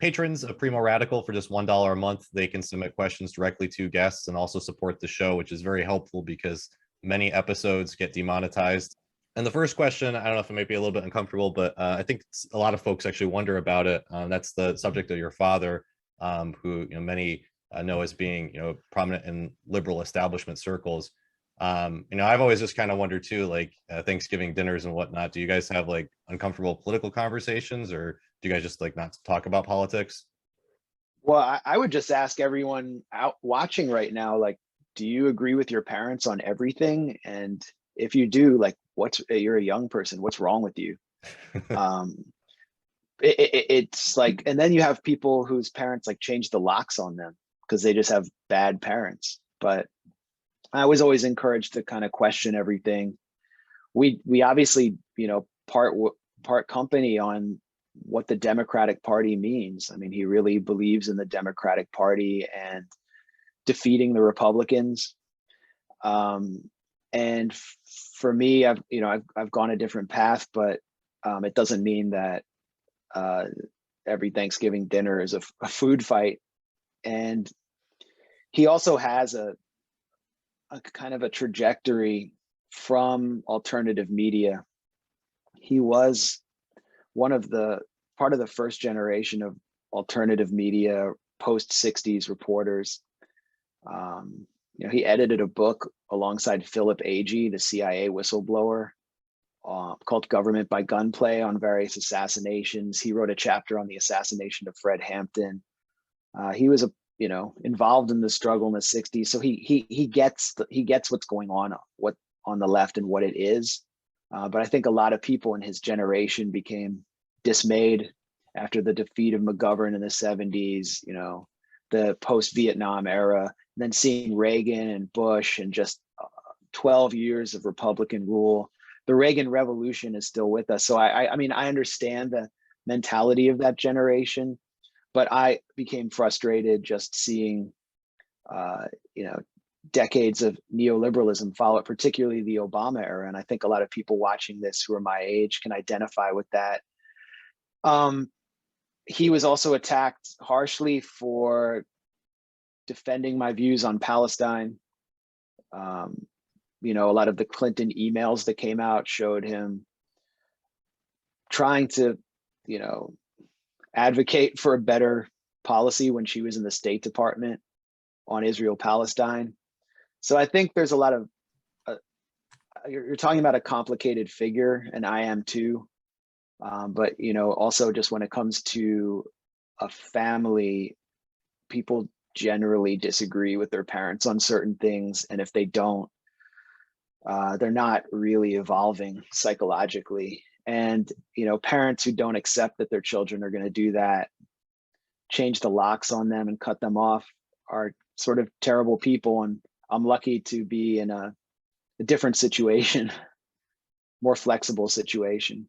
patrons of Primo Radical, for just $1 a month, they can submit questions directly to guests and also support the show, which is very helpful because many episodes get demonetized. And the first question, I don't know if it might be a little bit uncomfortable, but I think a lot of folks actually wonder about it. That's the subject of your father, who many know as being prominent in liberal establishment circles. I've always just kind of wondered too, like Thanksgiving dinners and whatnot. Do you guys have like uncomfortable political conversations, or do you guys just like not talk about politics? Well, I would just ask everyone out watching right now, like, do you agree with your parents on everything? And if you do, like, you're a young person, what's wrong with you? Um, it's like, and then you have people whose parents like change the locks on them because they just have bad parents. But I was always encouraged to kind of question everything. We obviously, part company on what the Democratic Party means. I mean, he really believes in the Democratic Party and defeating the Republicans. And for me, I've gone a different path, but it doesn't mean that every Thanksgiving dinner is a food fight. And he also has a kind of a trajectory from alternative media. He was part of the first generation of alternative media, post 60s reporters. He edited a book alongside Philip Agee, the CIA whistleblower, called Government by Gunplay, on various assassinations. He wrote a chapter on the assassination of Fred Hampton. He was involved in the struggle in the 60s. So he gets what's going on the left and what it is. But I think a lot of people in his generation became dismayed after the defeat of McGovern in the 70s, the post-Vietnam era, and then seeing Reagan and Bush and just 12 years of Republican rule. The Reagan Revolution is still with us. So I mean, I understand the mentality of that generation, but I became frustrated just seeing, decades of neoliberalism follow, particularly the Obama era. And I think a lot of people watching this who are my age can identify with that. He was also attacked harshly for defending my views on Palestine. A lot of the Clinton emails that came out showed him trying to, advocate for a better policy when she was in the State Department on Israel-Palestine. So I think there's a lot of, you're talking about a complicated figure, and I am too. But, also just when it comes to a family, people generally disagree with their parents on certain things. And if they don't, they're not really evolving psychologically. And, parents who don't accept that their children are going to do that, change the locks on them and cut them off, are sort of terrible people. And I'm lucky to be in a different situation, more flexible situation.